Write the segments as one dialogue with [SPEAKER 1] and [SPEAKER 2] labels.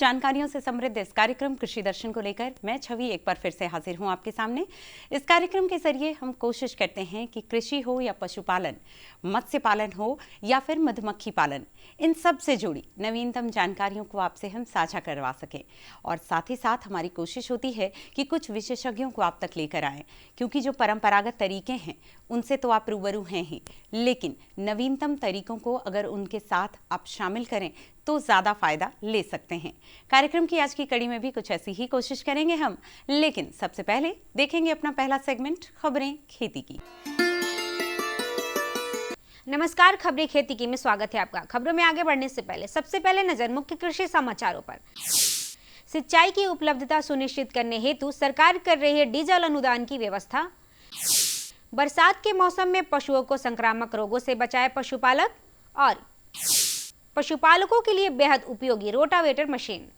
[SPEAKER 1] जानकारियों से समृद्ध इस कार्यक्रम कृषि दर्शन को लेकर मैं छवि एक बार फिर से हाजिर हूं आपके सामने। इस कार्यक्रम के जरिए हम कोशिश करते हैं कि कृषि हो या पशुपालन, मत्स्य पालन हो या फिर मधुमक्खी पालन, इन सब से जुड़ी नवीनतम जानकारियों को आपसे हम साझा करवा सकें। और साथ ही साथ हमारी कोशिश होती है कि कुछ विशेषज्ञों को आप तक लेकर आएं, क्योंकि जो परंपरागत तरीके हैं उनसे तो आप रूबरू हैं ही, लेकिन नवीनतम तरीकों को अगर उनके साथ आप शामिल करें तो ज़्यादा फायदा ले सकते हैं। कार्यक्रम की आज की कड़ी में भी कुछ ऐसी ही कोशिश करेंगे हम, लेकिन सबसे पहले देखेंगे अपना पहला सेगमेंट, खबरें खेती की।
[SPEAKER 2] नमस्कार, खबरें खेती की में स्वागत है आपका। खबरों में आगे बढ़ने से पहले सबसे पहले नजर मुख्य कृषि समाचारों पर। सिंचाई की उपलब्धता सुनिश्चित करने हेतु सरकार कर रही है डीजल अनुदान की व्यवस्था। बरसात के मौसम में पशुओं को संक्रामक रोगों से बचाए पशुपालक, और पशुपालकों के लिए बेहद उपयोगी रोटावेटर मशीन।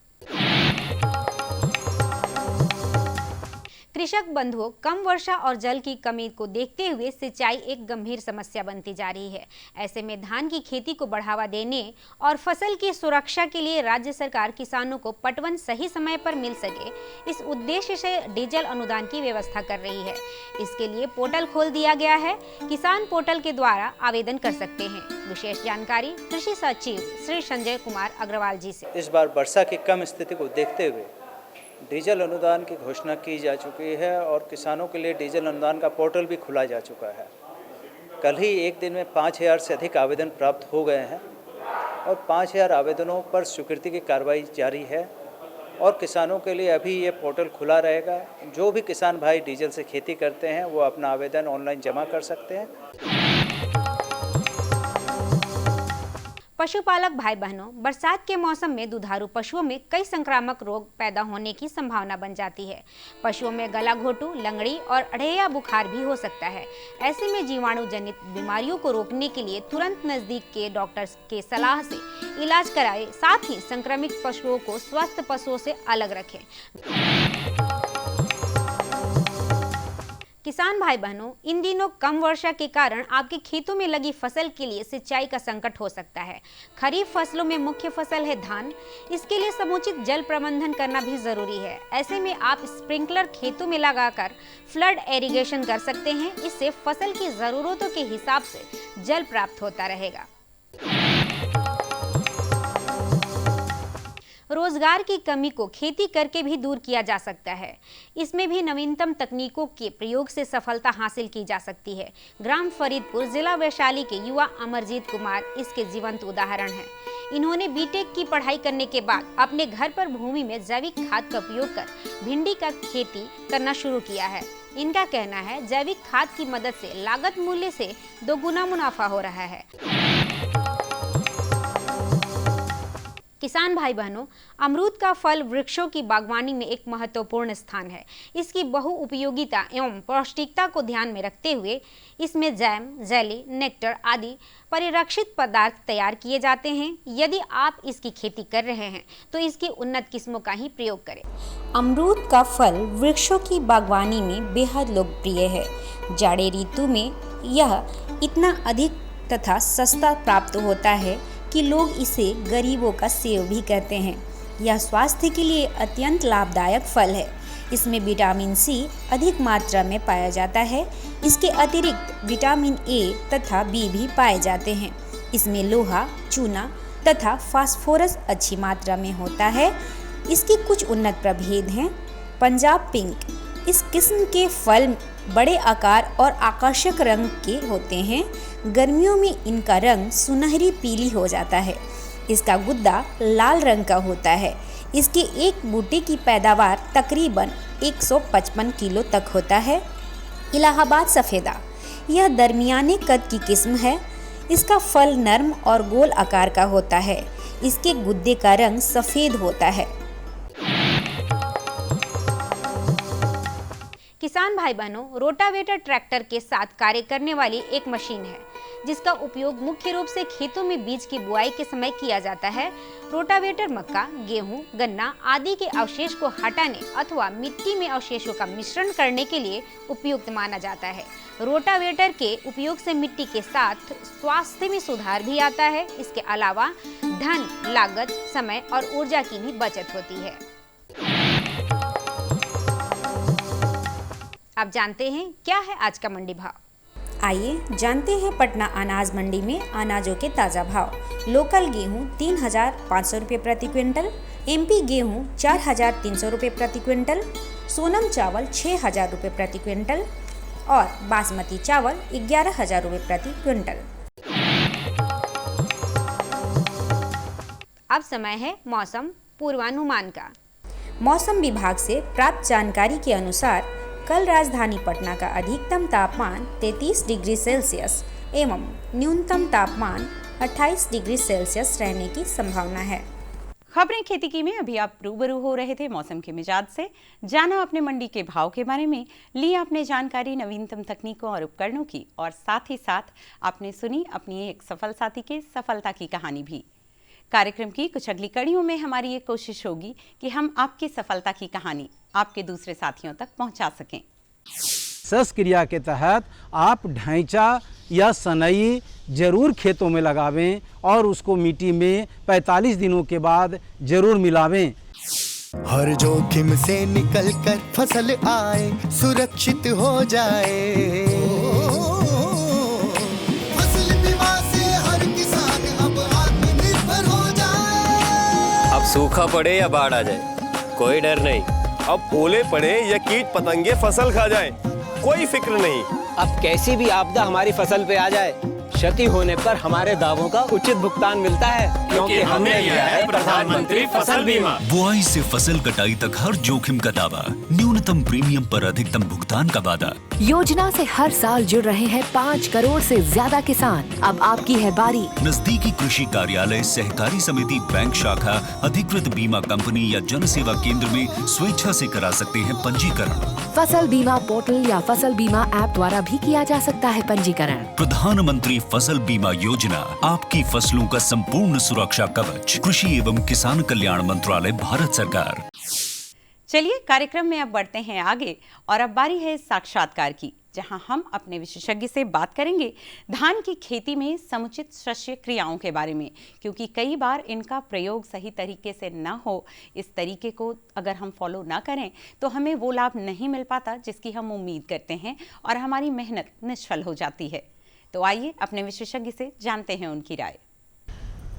[SPEAKER 2] कृषक बंधुओं, कम वर्षा और जल की कमी को देखते हुए सिंचाई एक गंभीर समस्या बनती जा रही है। ऐसे में धान की खेती को बढ़ावा देने और फसल की सुरक्षा के लिए राज्य सरकार किसानों को पटवन सही समय पर मिल सके, इस उद्देश्य से डीजल अनुदान की व्यवस्था कर रही है। इसके लिए पोर्टल खोल दिया गया है। किसान पोर्टल के द्वारा आवेदन कर सकते हैं। विशेष जानकारी कृषि सचिव श्री संजय कुमार अग्रवाल जी से।
[SPEAKER 3] इस बार वर्षा की कम स्थिति को देखते हुए डीजल अनुदान की घोषणा की जा चुकी है और किसानों के लिए डीजल अनुदान का पोर्टल भी खुला जा चुका है। कल ही एक दिन में 5000 से अधिक आवेदन प्राप्त हो गए हैं और 5000 आवेदनों पर स्वीकृति की कार्रवाई जारी है और किसानों के लिए अभी ये पोर्टल खुला रहेगा। जो भी किसान भाई डीजल से खेती करते हैं वो अपना आवेदन ऑनलाइन जमा कर सकते हैं।
[SPEAKER 2] पशुपालक भाई बहनों, बरसात के मौसम में दुधारू पशुओं में कई संक्रामक रोग पैदा होने की संभावना बन जाती है। पशुओं में गला घोटू, लंगड़ी और अढ़ैया बुखार भी हो सकता है। ऐसे में जीवाणु जनित बीमारियों को रोकने के लिए तुरंत नजदीक के डॉक्टर के सलाह से इलाज कराएं। साथ ही संक्रमित पशुओं को स्वस्थ पशुओं से अलग रखें। किसान भाई बहनों, इन दिनों कम वर्षा के कारण आपके खेतों में लगी फसल के लिए सिंचाई का संकट हो सकता है। खरीफ फसलों में मुख्य फसल है धान। इसके लिए समुचित जल प्रबंधन करना भी जरूरी है। ऐसे में आप स्प्रिंकलर खेतों में लगाकर फ्लड इरिगेशन कर सकते हैं। इससे फसल की जरूरतों के हिसाब से जल प्राप्त होता रहेगा। रोजगार की कमी को खेती करके भी दूर किया जा सकता है। इसमें भी नवीनतम तकनीकों के प्रयोग से सफलता हासिल की जा सकती है। ग्राम फरीदपुर, जिला वैशाली के युवा अमरजीत कुमार इसके जीवंत उदाहरण हैं। इन्होंने बीटेक की पढ़ाई करने के बाद अपने घर पर भूमि में जैविक खाद का उपयोग कर भिंडी का खेती करना शुरू किया है। इनका कहना है, जैविक खाद की मदद से लागत मूल्य से 2 गुना मुनाफा हो रहा है। किसान भाई बहनों, अमरूद का फल वृक्षों की बागवानी में एक महत्वपूर्ण स्थान है। इसकी बहुउपयोगिता एवं पौष्टिकता को ध्यान में रखते हुए इसमें जैम, जेली, नेक्टर आदि परिरक्षित पदार्थ तैयार किए जाते हैं। यदि आप इसकी खेती कर रहे हैं तो इसकी उन्नत किस्मों का ही प्रयोग करें।
[SPEAKER 4] अमरूद का फल वृक्षों की बागवानी में बेहद लोकप्रिय है। जाड़े ऋतु में यह इतना अधिक तथा सस्ता प्राप्त होता है कि लोग इसे गरीबों का सेव भी कहते हैं। यह स्वास्थ्य के लिए अत्यंत लाभदायक फल है। इसमें विटामिन सी अधिक मात्रा में पाया जाता है। इसके अतिरिक्त विटामिन ए तथा बी भी पाए जाते हैं। इसमें लोहा, चूना तथा फास्फोरस अच्छी मात्रा में होता है। इसके कुछ उन्नत प्रभेद हैं। पंजाब पिंक, इस किस्म के फल बड़े आकार और आकर्षक रंग के होते हैं। गर्मियों में इनका रंग सुनहरी पीली हो जाता है। इसका गुद्दा लाल रंग का होता है। इसके एक बूटे की पैदावार तकरीबन 155 किलो तक होता है। इलाहाबाद सफ़ेदा, यह दरमियाने कद की किस्म है। इसका फल नर्म और गोल आकार का होता है। इसके गुद्दे का रंग सफ़ेद होता है।
[SPEAKER 2] किसान भाई बहनों, रोटावेटर ट्रैक्टर के साथ कार्य करने वाली एक मशीन है। जिसका उपयोग मुख्य रूप से खेतों में बीज की बुआई के समय किया जाता है। रोटावेटर मक्का, गेहूं, गन्ना आदि के अवशेष को हटाने अथवा मिट्टी में अवशेषों का मिश्रण करने के लिए उपयुक्त माना जाता है। रोटावेटर के उपयोग से मिट्टी के साथ स्वास्थ्य में सुधार भी आता है। इसके अलावा धन, लागत, समय और ऊर्जा की भी बचत होती है। अब जानते हैं क्या है आज का मंडी भाव।
[SPEAKER 4] आइए जानते हैं पटना अनाज मंडी में अनाजों के ताज़ा भाव। लोकल गेहूं 3,500 रुपये प्रति क्विंटल, एमपी गेहूं 4,300 रुपये प्रति क्विंटल, सोनम चावल 6,000 रुपये प्रति क्विंटल और बासमती चावल 11,000 रुपये प्रति क्विंटल।
[SPEAKER 2] अब समय है मौसम पूर्वानुमान का।
[SPEAKER 4] मौसम विभाग से प्राप्त जानकारी के अनुसार कल राजधानी पटना का अधिकतम तापमान 33 डिग्री सेल्सियस एवं न्यूनतम तापमान 28 डिग्री सेल्सियस रहने की संभावना है।
[SPEAKER 1] खबरें खेती की में अभी आप रूबरू हो रहे थे मौसम के मिजाज से। जाना अपने मंडी के भाव के बारे में, ली आपने जानकारी नवीनतम तकनीकों और उपकरणों की, और साथ ही साथ आपने सुनी अपनी एक सफल साथी के सफलता की कहानी भी। कार्यक्रम की कुछ अगली कड़ियों में हमारी ये कोशिश होगी कि हम आपकी सफलता की कहानी आपके दूसरे साथियों तक पहुंचा सकें।
[SPEAKER 5] सस क्रिया के तहत आप ढैंचा या सनई जरूर खेतों में लगावें और उसको मिट्टी में 45 दिनों के बाद जरूर मिलावें।
[SPEAKER 6] हर जोखिम से निकल कर फसल आए, सुरक्षित हो जाए। फसल बीमा से हर किसान अब आत्मनिर्भर हो जाए।
[SPEAKER 7] अब सूखा पड़े या बाढ़ आ जाए, कोई डर नहीं।
[SPEAKER 8] अब ओले पड़े या कीट पतंगे फसल खा जाए, कोई फिक्र नहीं।
[SPEAKER 9] अब कैसी भी आपदा हमारी फसल पे आ जाए, क्षति होने पर हमारे दावों का उचित भुगतान मिलता है, क्योंकि हमने लिया है प्रधानमंत्री फसल बीमा।
[SPEAKER 10] बुआई से फसल कटाई तक हर जोखिम का दावा, न्यूनतम प्रीमियम पर अधिकतम भुगतान का वादा।
[SPEAKER 11] योजना से हर साल जुड़ रहे हैं 5 करोड़ से ज्यादा किसान। अब आपकी है बारी।
[SPEAKER 10] नजदीकी कृषि कार्यालय, सहकारी समिति, बैंक शाखा, अधिकृत बीमा कंपनी या जन सेवा केंद्र में स्वेच्छा से करा सकते हैं पंजीकरण।
[SPEAKER 11] फसल बीमा पोर्टल या फसल बीमा ऐप द्वारा भी किया जा सकता है पंजीकरण।
[SPEAKER 10] प्रधानमंत्री फसल बीमा योजना, आपकी फसलों का संपूर्ण सुरक्षा कवच। कृषि एवं किसान कल्याण मंत्रालय, भारत सरकार।
[SPEAKER 1] चलिए कार्यक्रम में अब बढ़ते हैं आगे, और अब बारी है साक्षात्कार की, जहां हम अपने विशेषज्ञ से बात करेंगे धान की खेती में समुचित शस्य क्रियाओं के बारे में, क्योंकि कई बार इनका प्रयोग सही तरीके से ना हो। इस तरीके को अगर हम फॉलो ना करें तो हमें वो लाभ नहीं मिल पाता जिसकी हम उम्मीद करते हैं, और हमारी मेहनत निष्फल हो जाती है। तो आइए अपने विशेषज्ञ से जानते हैं उनकी राय।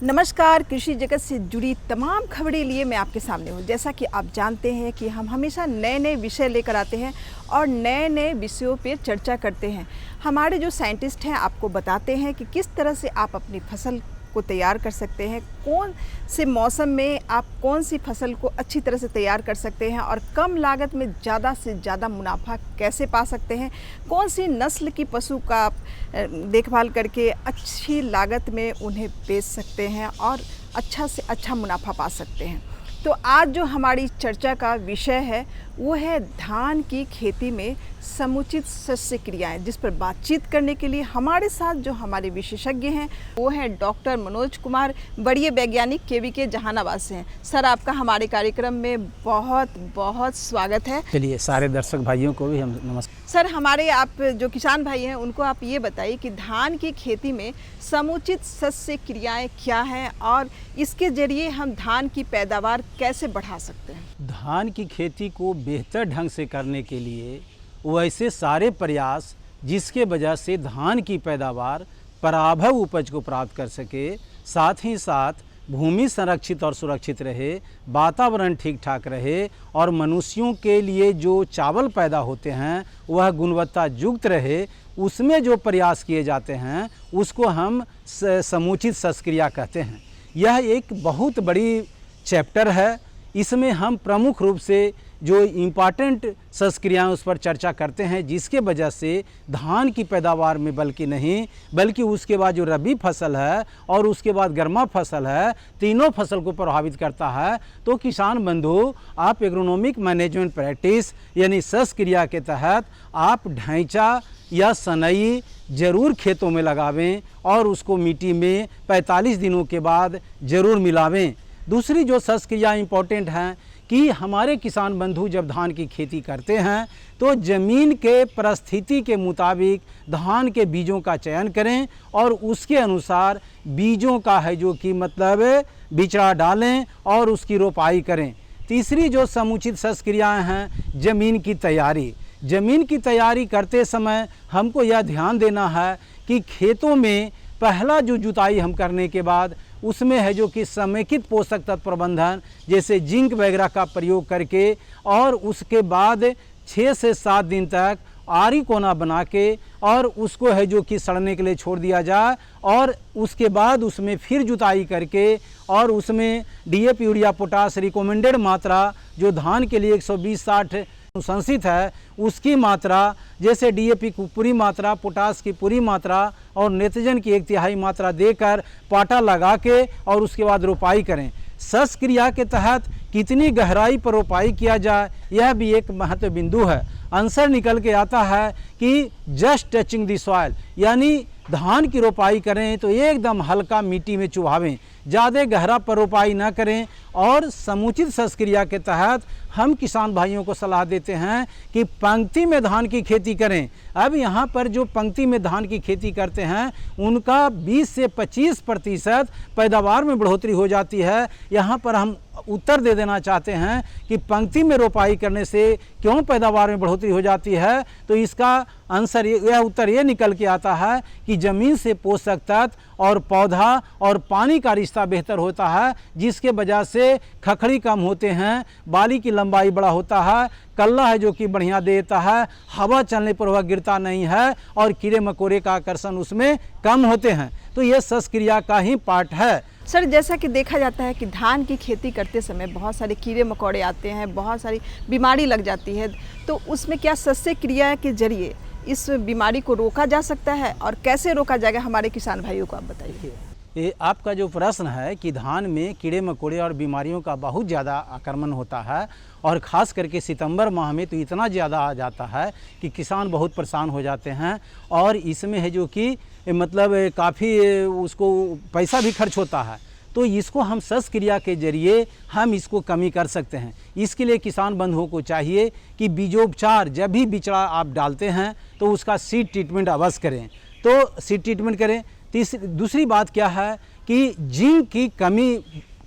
[SPEAKER 12] नमस्कार, कृषि जगत से जुड़ी तमाम खबरें लिए मैं आपके सामने हूँ। जैसा कि आप जानते हैं कि हम हमेशा नए नए विषय लेकर आते हैं और नए नए विषयों पर चर्चा करते हैं। हमारे जो साइंटिस्ट हैं आपको बताते हैं कि किस तरह से आप अपनी फसल को तैयार कर सकते हैं, कौन से मौसम में आप कौन सी फसल को अच्छी तरह से तैयार कर सकते हैं और कम लागत में ज़्यादा से ज़्यादा मुनाफा कैसे पा सकते हैं, कौन सी नस्ल की पशु का आप देखभाल करके अच्छी लागत में उन्हें बेच सकते हैं और अच्छा से अच्छा मुनाफा पा सकते हैं। तो आज जो हमारी चर्चा का विषय है वो है धान की खेती में समुचित शस्य क्रियाएं, जिस पर बातचीत करने के लिए हमारे साथ जो हमारे विशेषज्ञ हैं वो हैं डॉक्टर मनोज कुमार, वरीय वैज्ञानिक केवीके जहानाबाद से हैं। सर, आपका हमारे कार्यक्रम में बहुत बहुत स्वागत है।
[SPEAKER 5] चलिए सारे दर्शक भाइयों को भी हम नमस्कार।
[SPEAKER 12] सर, हमारे आप जो किसान भाई हैं उनको आप ये बताइए कि धान की खेती में समुचित शस्य क्रियाएं क्या हैं और इसके जरिए हम धान की पैदावार कैसे बढ़ा सकते हैं।
[SPEAKER 5] धान की खेती को बेहतर ढंग से करने के लिए वैसे सारे प्रयास जिसके वजह से धान की पैदावार पराभव उपज को प्राप्त कर सके, साथ ही साथ भूमि संरक्षित और सुरक्षित रहे, वातावरण ठीक ठाक रहे और मनुष्यों के लिए जो चावल पैदा होते हैं वह गुणवत्ता युक्त रहे, उसमें जो प्रयास किए जाते हैं उसको हम समुचित शस्य क्रिया कहते हैं। यह एक बहुत बड़ी चैप्टर है। इसमें हम प्रमुख रूप से जो इम्पॉर्टेंट संस्क्रियाएँ उस पर चर्चा करते हैं, जिसके वजह से धान की पैदावार में बल्कि नहीं बल्कि उसके बाद जो रबी फसल है और उसके बाद गर्मा फसल है, तीनों फसल को प्रभावित करता है। तो किसान बंधु, आप एग्रोनॉमिक मैनेजमेंट प्रैक्टिस यानी संस्क्रिया के तहत आप ढैंचा या सनई ज़रूर खेतों में लगावें और उसको मिट्टी में 45 दिनों के बाद ज़रूर मिलावें। दूसरी जो संस्क्रिया इम्पोर्टेंट हैं कि हमारे किसान बंधु जब धान की खेती करते हैं तो ज़मीन के परिस्थिति के मुताबिक धान के बीजों का चयन करें और उसके अनुसार बीजों का है जो कि मतलब बिचड़ा डालें और उसकी रोपाई करें। तीसरी जो समुचित संस्क्रियाएँ हैं, ज़मीन की तैयारी। ज़मीन की तैयारी करते समय हमको यह ध्यान देना है कि खेतों में पहला जो जुताई हम करने के बाद उसमें है जो कि समेकित पोषक तत्व प्रबंधन जैसे जिंक वगैरह का प्रयोग करके और उसके बाद 6 से 7 दिन तक आरी कोना बना के और उसको है जो कि सड़ने के लिए छोड़ दिया जाए और उसके बाद उसमें फिर जुताई करके और उसमें डीएपी यूरिया पोटास रिकमेंडेड मात्रा जो धान के लिए 120-60 अनुशंसित है उसकी मात्रा, जैसे डीएपी की पूरी मात्रा, पोटास की पूरी मात्रा और नाइट्रोजन की 1/3 मात्रा देकर पाटा लगा के और उसके बाद रोपाई करें। संस्क्रिया के तहत कितनी गहराई पर रोपाई किया जाए यह भी एक महत्व बिंदु है। आंसर निकल के आता है कि जस्ट टचिंग द सॉइल, यानी धान की रोपाई करें तो एकदम हल्का मिट्टी में चुभावें, ज़्यादा गहरा पर रोपाई ना करें। और समुचित संस्क्रिया के तहत हम किसान भाइयों को सलाह देते हैं कि पंक्ति में धान की खेती करें। अब यहाँ पर जो पंक्ति में धान की खेती करते हैं उनका 20 से 25% पैदावार में बढ़ोतरी हो जाती है। यहाँ पर हम उत्तर दे देना चाहते हैं कि पंक्ति में रोपाई करने से क्यों पैदावार में बढ़ोतरी हो जाती है, तो इसका आंसर यह उत्तर ये निकल के आता है कि ज़मीन से पोषक तत्व और पौधा और पानी का रिश्ता बेहतर होता है, जिसके वजह से खखड़ी कम होते हैं, बाली की लंबाई बड़ा होता है, कल्ला है जो कि बढ़िया देता है, हवा चलने पर वह गिरता नहीं है और कीड़े मकोड़े का आकर्षण उसमें कम होते हैं। तो ये संस्क्रिया का ही पार्ट है।
[SPEAKER 12] सर, जैसा कि देखा जाता है कि धान की खेती करते समय बहुत सारे कीड़े मकोड़े आते हैं, बहुत सारी बीमारी लग जाती है, तो उसमें क्या सस्य क्रिया के जरिए इस बीमारी को रोका जा सकता है और कैसे रोका जाएगा हमारे किसान भाइयों को आप बताइए।
[SPEAKER 5] ये आपका जो प्रश्न है कि धान में कीड़े मकोड़े और बीमारियों का बहुत ज़्यादा आक्रमण होता है और ख़ास करके सितंबर माह में तो इतना ज़्यादा आ जाता है कि किसान बहुत परेशान हो जाते हैं और इसमें है जो कि मतलब काफ़ी उसको पैसा भी खर्च होता है। तो इसको हम संस्क्रिया के जरिए हम इसको कमी कर सकते हैं। इसके लिए किसान बंधुओं को चाहिए कि बीजोपचार जब भी बिचड़ा आप डालते हैं तो उसका सीड ट्रीटमेंट अवश्य करें, तो सीड ट्रीटमेंट करें। दूसरी बात क्या है कि जिंक की कमी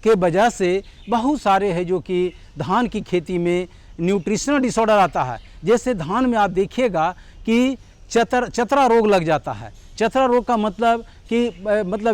[SPEAKER 5] के वजह से बहुत सारे है जो कि धान की खेती में न्यूट्रिशनल डिसऑर्डर आता है। जैसे धान में आप देखिएगा कि चतरा रोग लग जाता है। चतरा रोग का मतलब कि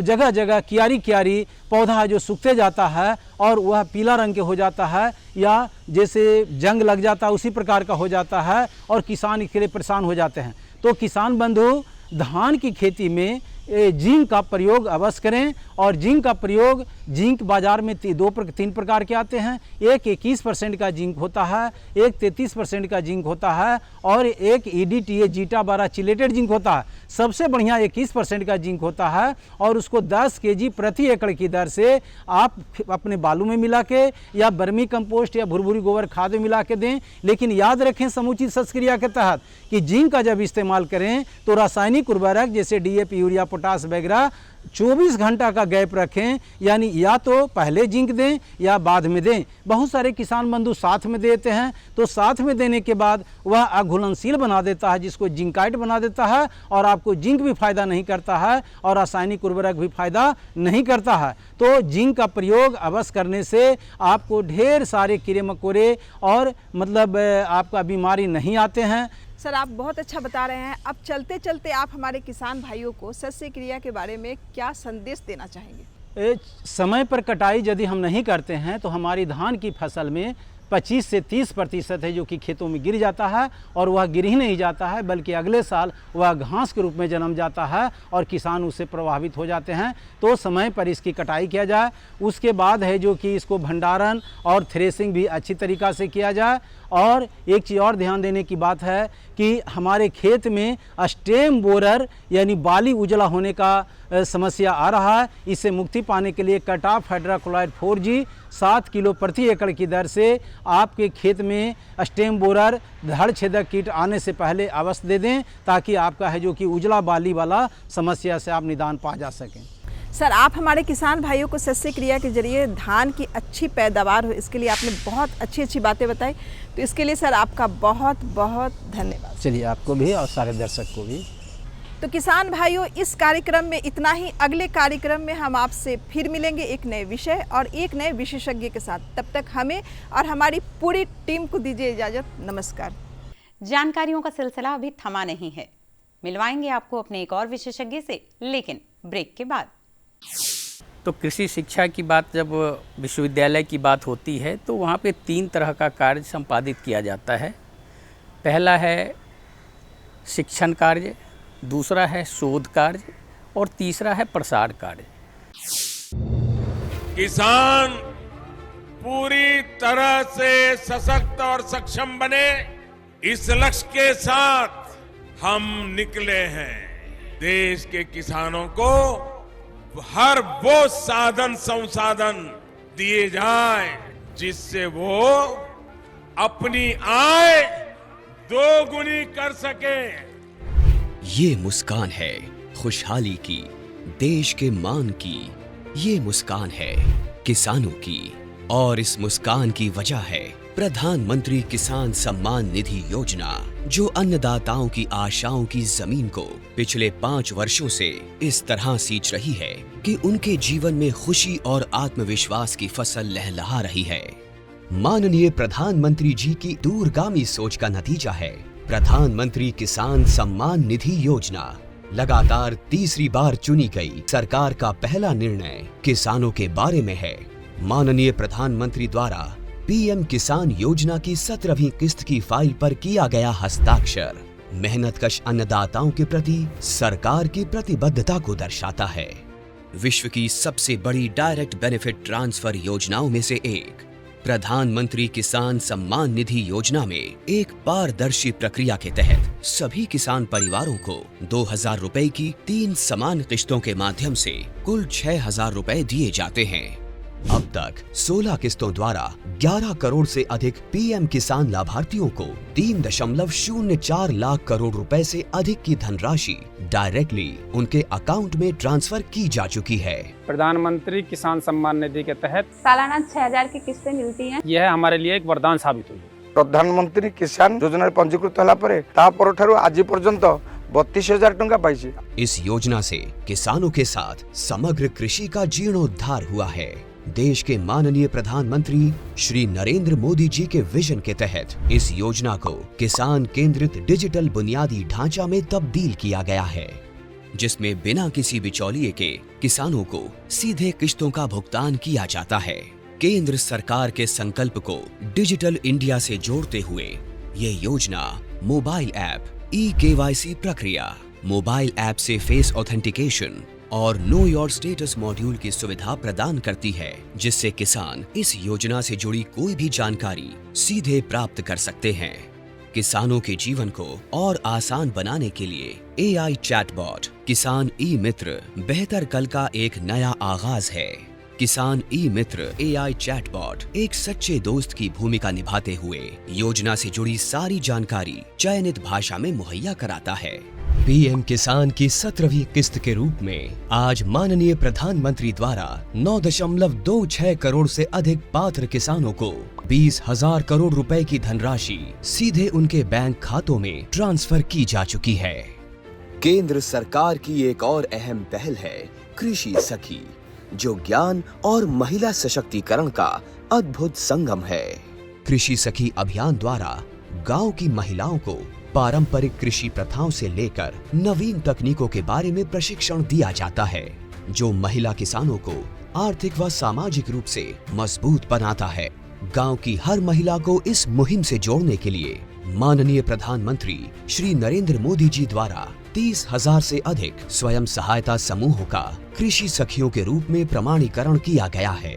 [SPEAKER 5] जगह जगह क्यारी पौधा है जो सूखते जाता है और वह पीला रंग के हो जाता है या जैसे जंग लग जाता है उसी प्रकार का हो जाता है और किसान इसके लिए परेशान हो जाते हैं। तो किसान बंधु धान की खेती में जिंक का प्रयोग अवश्य करें और जिंक का प्रयोग, जिंक बाज़ार में 3 प्रकार के आते हैं। एक 21% का जिंक होता है, एक 33% का जिंक होता है और एक EDTA जीटा 12 चिलेटेड जिंक होता है। सबसे बढ़िया 21% का जिंक होता है और उसको 10 kg प्रति एकड़ की दर से आप अपने बालू में मिला के या बर्मी कंपोस्ट या भुरभुरी गोबर खाद में मिला के दें। लेकिन याद रखें समुचित संस्क्रिया के तहत कि जिंक का जब इस्तेमाल करें तो रासायनिक उर्वरक जैसे DAP यूरिया पोटास वगैरह 24 घंटा का गैप रखें, यानी या तो पहले जिंक दें या बाद में दें। बहुत सारे किसान बंधु साथ में देते हैं तो साथ में देने के बाद वह अघुलनशील बना देता है, जिसको जिंकाइट बना देता है और आपको जिंक भी फायदा नहीं करता है और रासायनिक उर्वरक भी फायदा नहीं करता है। तो जिंक का प्रयोग अवश्य करने से आपको ढेर सारे कीड़े मकोड़े और आपका बीमारी नहीं आते हैं।
[SPEAKER 12] सर, आप बहुत अच्छा बता रहे हैं। अब चलते चलते आप हमारे किसान भाइयों को सस्य क्रिया के बारे में क्या संदेश देना चाहेंगे?
[SPEAKER 5] समय पर कटाई यदि हम नहीं करते हैं तो हमारी धान की फसल में 25 से 30% है जो कि खेतों में गिर जाता है, और वह गिर ही नहीं जाता है बल्कि अगले साल वह घास के रूप में जन्म जाता है और किसान उससे प्रभावित हो जाते हैं। तो समय पर इसकी कटाई किया जाए। उसके बाद है जो कि इसको भंडारण और थ्रेसिंग भी अच्छी तरीक़ा से किया जाए। और एक चीज़ और ध्यान देने की बात है कि हमारे खेत में स्टेम बोरर यानी बाली उजला होने का समस्या आ रहा है। इससे मुक्ति पाने के लिए कटाफ हाइड्रोक्लोराइड 4G 7 किलो प्रति एकड़ की दर से आपके खेत में स्टेम बोरर धड़ छेदक कीट आने से पहले अवश्य दे दें, ताकि आपका है जो कि उजला बाली वाला समस्या से आप निदान पा जा सकें।
[SPEAKER 12] सर, आप हमारे किसान भाइयों को शस्य क्रिया के जरिए धान की अच्छी पैदावार हो, इसके लिए आपने बहुत अच्छी बातें बताई। तो इसके लिए सर आपका बहुत बहुत धन्यवाद।
[SPEAKER 5] चलिए, आपको भी और सारे दर्शक को भी।
[SPEAKER 12] तो किसान भाइयों, इस कार्यक्रम में इतना ही। अगले कार्यक्रम में हम आपसे फिर मिलेंगे एक नए विषय और एक नए विशेषज्ञ के साथ। तब तक हमें और हमारी पूरी टीम को दीजिए इजाज़त। नमस्कार।
[SPEAKER 1] जानकारियों का सिलसिला अभी थमा नहीं है, मिलवाएंगे आपको अपने एक और विशेषज्ञ से, लेकिन ब्रेक के बाद।
[SPEAKER 13] तो कृषि शिक्षा की बात जब विश्वविद्यालय की बात होती है तो वहाँ पे 3 तरह का कार्य संपादित किया जाता है। पहला है शिक्षण कार्य, दूसरा है शोध कार्य और तीसरा है प्रसार कार्य।
[SPEAKER 14] किसान पूरी तरह से सशक्त और सक्षम बने, इस लक्ष्य के साथ हम निकले हैं। देश के किसानों को हर वो साधन संसाधन दिए जाए जिससे वो अपनी आय दोगुनी कर सके।
[SPEAKER 15] ये मुस्कान है खुशहाली की, देश के मान की। ये मुस्कान है किसानों की, और इस मुस्कान की वजह है प्रधानमंत्री किसान सम्मान निधि योजना, जो अन्नदाताओं की आशाओं की जमीन को पिछले 5 वर्षों से इस तरह सींच रही है कि उनके जीवन में खुशी और आत्मविश्वास की फसल लहलहा रही है। माननीय प्रधानमंत्री जी की दूरगामी सोच का नतीजा है प्रधानमंत्री किसान सम्मान निधि योजना। लगातार तीसरी बार चुनी गई सरकार का पहला निर्णय किसानों के बारे में है। माननीय प्रधानमंत्री द्वारा पीएम किसान योजना की 17वीं किस्त की फाइल पर किया गया हस्ताक्षर मेहनतकश अन्नदाताओं के प्रति सरकार की प्रतिबद्धता को दर्शाता है। विश्व की सबसे बड़ी डायरेक्ट बेनिफिट ट्रांसफर योजनाओं में से एक प्रधानमंत्री किसान सम्मान निधि योजना में एक पारदर्शी प्रक्रिया के तहत सभी किसान परिवारों को 2000 रुपए की 3 समान किस्तों के माध्यम से कुल 6000 रुपए दिए जाते हैं। अब तक 16 किस्तों द्वारा 11 करोड़ से अधिक पीएम किसान लाभार्थियों को 3.04 लाख करोड़ रुपए से अधिक की धनराशि डायरेक्टली उनके अकाउंट में ट्रांसफर की जा चुकी है।
[SPEAKER 16] प्रधानमंत्री किसान सम्मान निधि के तहत
[SPEAKER 17] सालाना 6000 की किस्तें मिलती हैं।
[SPEAKER 16] यह हमारे लिए एक वरदान साबित हुई।
[SPEAKER 18] प्रधानमंत्री किसान योजना पंजीकृत होला परे ता परठारु आज पर्यंत 32,000 टंका पाइछि।
[SPEAKER 15] इस योजना से किसानों के साथ समग्र कृषि का जीर्णोद्धार हुआ है। देश के माननीय प्रधानमंत्री श्री नरेंद्र मोदी जी के विजन के तहत इस योजना को किसान केंद्रित डिजिटल बुनियादी ढांचा में तब्दील किया गया है, जिसमें बिना किसी बिचौलिए के किसानों को सीधे किस्तों का भुगतान किया जाता है। केंद्र सरकार के संकल्प को डिजिटल इंडिया से जोड़ते हुए ये योजना मोबाइल ऐप, ई-KYC प्रक्रिया, मोबाइल ऐप से फेस ऑथेंटिकेशन और नो योर स्टेटस मॉड्यूल की सुविधा प्रदान करती है, जिससे किसान इस योजना से जुड़ी कोई भी जानकारी सीधे प्राप्त कर सकते हैं। किसानों के जीवन को और आसान बनाने के लिए AI चैटबॉट किसान ई मित्र बेहतर कल का एक नया आगाज है। किसान ई मित्र AI चैटबॉट एक सच्चे दोस्त की भूमिका निभाते हुए योजना से जुड़ी सारी जानकारी चयनित भाषा में मुहैया कराता है। पीएम किसान की 17वीं किस्त के रूप में आज माननीय प्रधानमंत्री द्वारा 9.26 करोड़ से अधिक पात्र किसानों को 20,000 करोड़ रुपए की धनराशि सीधे उनके बैंक खातों में ट्रांसफर की जा चुकी है।
[SPEAKER 19] केंद्र सरकार की एक और अहम पहल है कृषि सखी, जो ज्ञान और महिला सशक्तिकरण का अद्भुत संगम है।
[SPEAKER 15] कृषि सखी अभियान द्वारा गांव की महिलाओं को पारंपरिक कृषि प्रथाओं से लेकर नवीन तकनीकों के बारे में प्रशिक्षण दिया जाता है, जो महिला किसानों को आर्थिक व सामाजिक रूप से मजबूत बनाता है। गांव की हर महिला को इस मुहिम से जोड़ने के लिए माननीय प्रधानमंत्री श्री नरेंद्र मोदी जी द्वारा 30,000 से अधिक स्वयं सहायता समूहों का कृषि सखियों के रूप में प्रमाणीकरण किया गया है।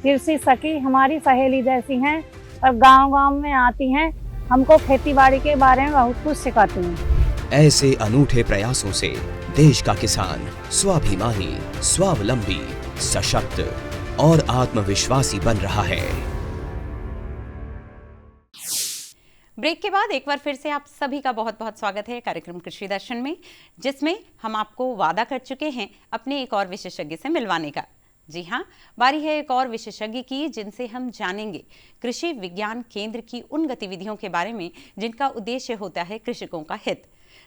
[SPEAKER 17] कृषि सखी हमारी सहेली जैसी हैं और गांव-गांव में आती हैं, हमको खेती बाड़ी के बारे में बहुत कुछ सिखाती हैं।
[SPEAKER 15] ऐसे अनूठे प्रयासों से देश का किसान स्वाभिमानी, स्वावलंबी, सशक्त और आत्मविश्वासी बन रहा है।
[SPEAKER 1] ब्रेक के बाद एक बार फिर से आप सभी का बहुत बहुत स्वागत है कार्यक्रम कृषि दर्शन में, जिसमें हम आपको वादा कर चुके हैं अपने एक और विशेषज्ञ से मिलवाने का। जी हाँ, बारी है एक और विशेषज्ञ की, जिनसे हम जानेंगे कृषि विज्ञान केंद्र की उन गतिविधियों के बारे में जिनका उद्देश्य होता है कृषकों का हित।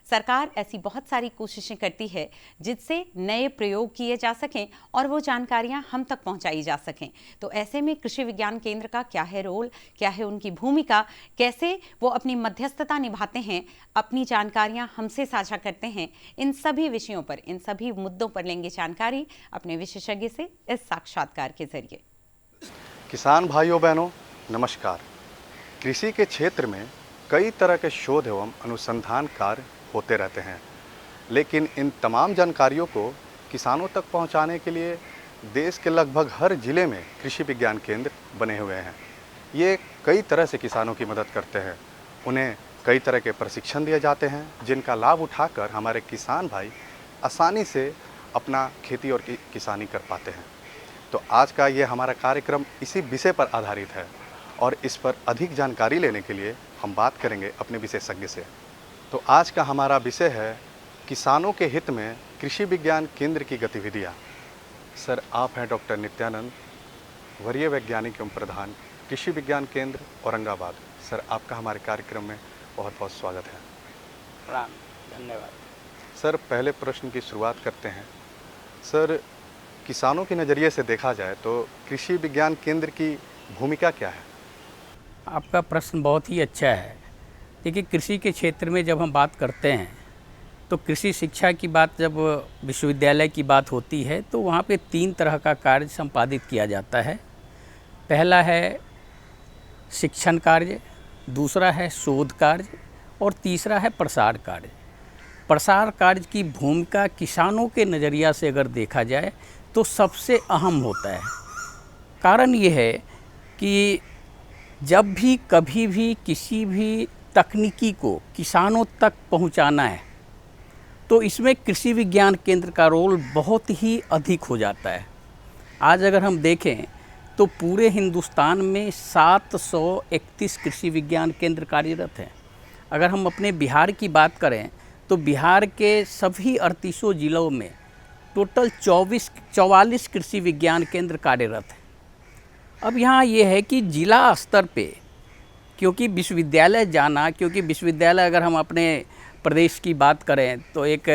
[SPEAKER 1] सरकार ऐसी बहुत सारी कोशिशें करती है जिससे नए प्रयोग किए जा सकें और वो जानकारियां हम तक पहुंचाई जा सकें। तो ऐसे में कृषि विज्ञान केंद्र का क्या है रोल, क्या है उनकी भूमिका, कैसे वो अपनी मध्यस्थता निभाते हैं, अपनी जानकारियां हमसे साझा करते हैं, इन सभी विषयों पर, इन सभी मुद्दों पर लेंगे जानकारी अपने विशेषज्ञ से इस साक्षात्कार के जरिए।
[SPEAKER 20] किसान भाइयों बहनों नमस्कार। कृषि के क्षेत्र में कई तरह के शोध एवं अनुसंधान कार्य होते रहते हैं, लेकिन इन तमाम जानकारियों को किसानों तक पहुंचाने के लिए देश के लगभग हर जिले में कृषि विज्ञान केंद्र बने हुए हैं। ये कई तरह से किसानों की मदद करते हैं। उन्हें कई तरह के प्रशिक्षण दिए जाते हैं, जिनका लाभ उठाकर हमारे किसान भाई आसानी से अपना खेती और किसानी कर पाते हैं। तो आज का ये हमारा कार्यक्रम इसी विषय पर आधारित है और इस पर अधिक जानकारी लेने के लिए हम बात करेंगे अपने विशेषज्ञ से। तो आज का हमारा विषय है किसानों के हित में कृषि विज्ञान केंद्र की गतिविधियाँ। सर, आप हैं डॉक्टर नित्यानंद, वरीय वैज्ञानिक एवं प्रधान कृषि विज्ञान केंद्र औरंगाबाद। सर, आपका हमारे कार्यक्रम में बहुत बहुत स्वागत है।
[SPEAKER 13] प्रणाम, धन्यवाद।
[SPEAKER 20] सर, पहले प्रश्न की शुरुआत करते हैं। सर, किसानों के नज़रिए से देखा जाए तो कृषि विज्ञान केंद्र की भूमिका क्या है?
[SPEAKER 13] आपका प्रश्न बहुत ही अच्छा है। देखिए, कृषि के क्षेत्र में जब हम बात करते हैं तो कृषि शिक्षा की बात, जब विश्वविद्यालय की बात होती है तो वहाँ पे 3 तरह का कार्य संपादित किया जाता है। पहला है शिक्षण कार्य, दूसरा है शोध कार्य और तीसरा है प्रसार कार्य। प्रसार कार्य की भूमिका किसानों के नज़रिया से अगर देखा जाए तो सबसे अहम होता है। कारण ये है कि जब भी कभी भी किसी भी तकनीकी को किसानों तक पहुंचाना है तो इसमें कृषि विज्ञान केंद्र का रोल बहुत ही अधिक हो जाता है। आज अगर हम देखें तो पूरे हिंदुस्तान में 731 कृषि विज्ञान केंद्र कार्यरत हैं। अगर हम अपने बिहार की बात करें तो बिहार के सभी 38 जिलों में टोटल 44 कृषि विज्ञान केंद्र कार्यरत हैं। अब यहाँ ये है कि जिला स्तर पे, क्योंकि विश्वविद्यालय जाना, क्योंकि विश्वविद्यालय अगर हम अपने प्रदेश की बात करें तो एक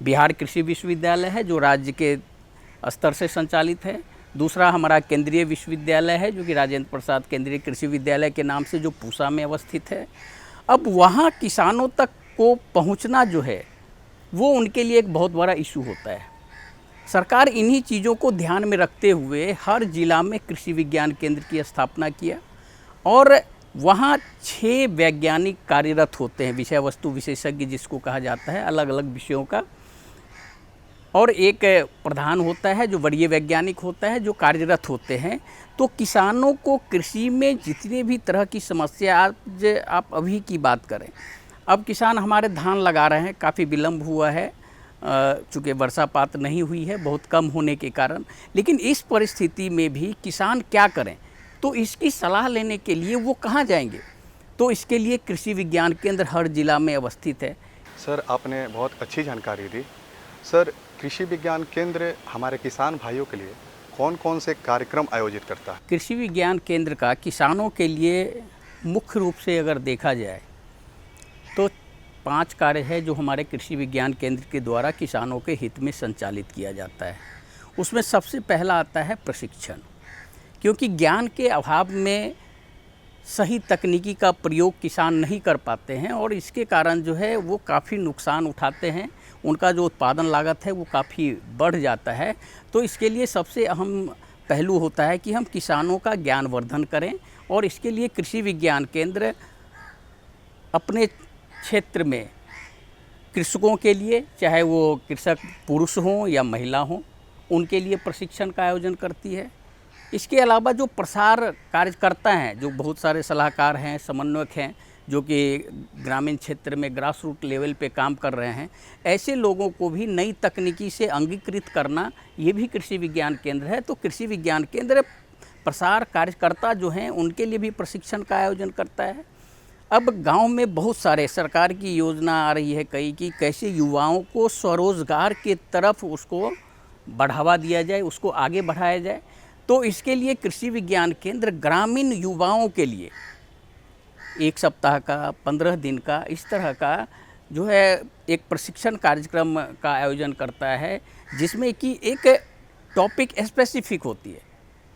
[SPEAKER 13] बिहार कृषि विश्वविद्यालय है जो राज्य के स्तर से संचालित है। दूसरा हमारा केंद्रीय विश्वविद्यालय है जो कि राजेंद्र प्रसाद केंद्रीय कृषि विद्यालय के नाम से जो पूसा में अवस्थित है। अब वहाँ किसानों तक को पहुँचना जो है वो उनके लिए एक बहुत बड़ा इशू होता है। सरकार इन्हीं चीज़ों को ध्यान में रखते हुए हर जिला में कृषि विज्ञान केंद्र की स्थापना किया और वहाँ 6 वैज्ञानिक कार्यरत होते हैं, विषय वस्तु विशेषज्ञ जिसको कहा जाता है, अलग अलग विषयों का। और एक प्रधान होता है जो वरीय वैज्ञानिक होता है, जो कार्यरत होते हैं। तो किसानों को कृषि में जितने भी तरह की समस्या, आज आप अभी की बात करें, अब किसान हमारे धान लगा रहे हैं, काफ़ी विलम्ब हुआ है चूँकि वर्षापात नहीं हुई है बहुत कम होने के कारण। लेकिन इस परिस्थिति में भी किसान क्या करें, तो इसकी सलाह लेने के लिए वो कहाँ जाएंगे? तो इसके लिए कृषि विज्ञान केंद्र हर जिला में अवस्थित है।
[SPEAKER 20] सर, आपने बहुत अच्छी जानकारी दी। सर, कृषि विज्ञान केंद्र हमारे किसान भाइयों के लिए कौन कौन से कार्यक्रम आयोजित करता है?
[SPEAKER 13] कृषि विज्ञान केंद्र का किसानों के लिए मुख्य रूप से अगर देखा जाए तो 5 कार्य है जो हमारे कृषि विज्ञान केंद्र के द्वारा किसानों के हित में संचालित किया जाता है। उसमें सबसे पहला आता है प्रशिक्षण, क्योंकि ज्ञान के अभाव में सही तकनीकी का प्रयोग किसान नहीं कर पाते हैं और इसके कारण जो है वो काफ़ी नुकसान उठाते हैं, उनका जो उत्पादन लागत है वो काफ़ी बढ़ जाता है। तो इसके लिए सबसे अहम पहलू होता है कि हम किसानों का ज्ञानवर्धन करें और इसके लिए कृषि विज्ञान केंद्र अपने क्षेत्र में कृषकों के लिए, चाहे वो कृषक पुरुष हों या महिला हों, उनके लिए प्रशिक्षण का आयोजन करती है। इसके अलावा जो प्रसार कार्यकर्ता हैं, जो बहुत सारे सलाहकार हैं, समन्वयक हैं, जो कि ग्रामीण क्षेत्र में ग्रास रूट लेवल पे काम कर रहे हैं, ऐसे लोगों को भी नई तकनीकी से अंगीकृत करना, ये भी कृषि विज्ञान केंद्र है। तो कृषि विज्ञान केंद्र प्रसार कार्यकर्ता जो हैं उनके लिए भी प्रशिक्षण का आयोजन करता है। अब गांव में बहुत सारे सरकार की योजना आ रही है कई कि कैसे युवाओं को स्वरोजगार के तरफ उसको बढ़ावा दिया जाए, उसको आगे बढ़ाया जाए। तो इसके लिए कृषि विज्ञान केंद्र ग्रामीण युवाओं के लिए 1 सप्ताह का, 15 दिन का, इस तरह का जो है एक प्रशिक्षण कार्यक्रम का आयोजन करता है, जिसमें कि एक टॉपिक स्पेसिफिक होती है।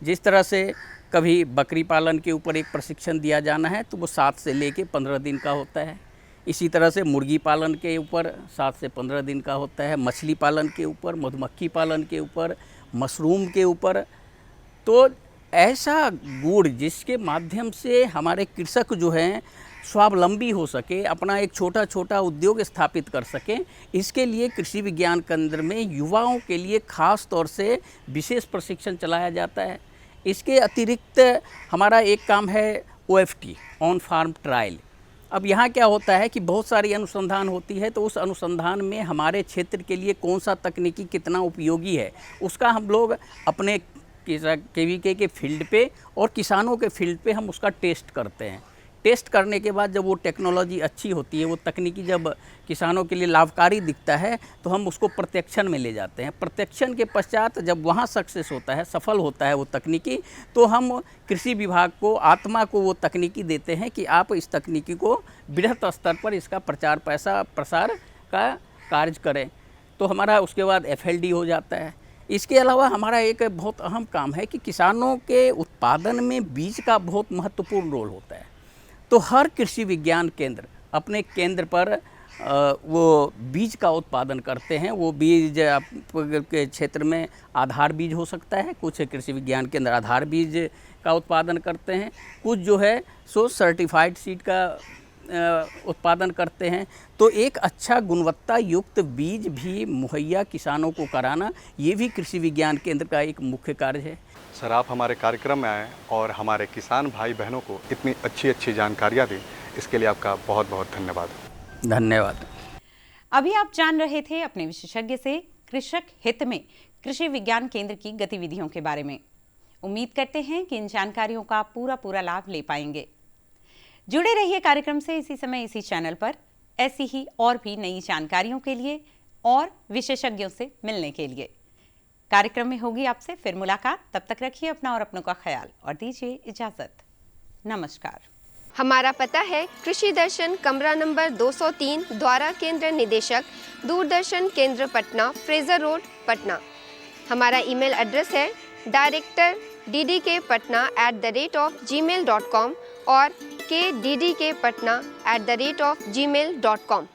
[SPEAKER 13] जिस तरह से कभी बकरी पालन के ऊपर एक प्रशिक्षण दिया जाना है तो वो 7 से लेके 15 दिन का होता है। इसी तरह से मुर्गी पालन के ऊपर 7 से 15 दिन का होता है, मछली पालन के ऊपर, मधुमक्खी पालन के ऊपर, मशरूम के ऊपर। तो ऐसा गुण जिसके माध्यम से हमारे कृषक जो हैं स्वावलंबी हो सके, अपना एक छोटा छोटा उद्योग स्थापित कर सकें, इसके लिए कृषि विज्ञान केंद्र में युवाओं के लिए खास तौर से विशेष प्रशिक्षण चलाया जाता है। इसके अतिरिक्त हमारा एक काम है OFT, ऑन फार्म ट्रायल। अब यहाँ क्या होता है कि बहुत सारी अनुसंधान होती है, तो उस अनुसंधान में हमारे क्षेत्र के लिए कौन सा तकनीकी कितना उपयोगी है, उसका हम लोग अपने KVK के फील्ड पे और किसानों के फील्ड पे हम उसका टेस्ट करते हैं। टेस्ट करने के बाद जब वो टेक्नोलॉजी अच्छी होती है, वो तकनीकी जब किसानों के लिए लाभकारी दिखता है, तो हम उसको प्रत्यक्षण में ले जाते हैं। प्रत्यक्षण के पश्चात जब वहाँ सक्सेस होता है, सफल होता है वो तकनीकी, तो हम कृषि विभाग को, आत्मा को वो तकनीकी देते हैं कि आप इस तकनीकी को बृहत स्तर पर इसका प्रसार का कार्य करें। तो हमारा उसके बाद FLD हो जाता है। इसके अलावा हमारा एक बहुत अहम काम है कि किसानों के उत्पादन में बीज का बहुत महत्वपूर्ण रोल होता है। तो हर कृषि विज्ञान केंद्र अपने केंद्र पर वो बीज का उत्पादन करते हैं। वो बीज आपके क्षेत्र में आधार बीज हो सकता है, कुछ कृषि विज्ञान केंद्र आधार बीज का उत्पादन करते हैं, कुछ जो है सो सर्टिफाइड सीड का उत्पादन करते हैं। तो एक अच्छा गुणवत्ता युक्त बीज भी मुहैया किसानों को कराना, ये भी कृषि विज्ञान केंद्र का एक मुख्य कार्य है।
[SPEAKER 20] सर, आप हमारे कार्यक्रम में आए और हमारे किसान भाई बहनों को इतनी अच्छी अच्छी जानकारियाँ दी, इसके लिए आपका बहुत बहुत धन्यवाद।
[SPEAKER 13] धन्यवाद।
[SPEAKER 1] अभी आप जान रहे थे अपने विशेषज्ञ से कृषक हित में कृषि विज्ञान केंद्र की गतिविधियों के बारे में। उम्मीद करते हैं कि इन जानकारियों का पूरा लाभ ले पाएंगे। जुड़े रहिए कार्यक्रम से इसी समय इसी चैनल पर, ऐसी ही और भी नई जानकारियों के लिए और विशेषज्ञों से मिलने के लिए। कार्यक्रम में होगी आपसे फिर मुलाकात। तब तक रखिए अपना और अपनों का ख्याल और दीजिए इजाजत। नमस्कार।
[SPEAKER 21] हमारा पता है कृषि दर्शन, कमरा नंबर 203, द्वारा केंद्र निदेशक, दूरदर्शन केंद्र पटना, फ्रेजर रोड, पटना। हमारा ईमेल एड्रेस है director@ddkpatna@gmail.com और kddkpatna@gmail.com।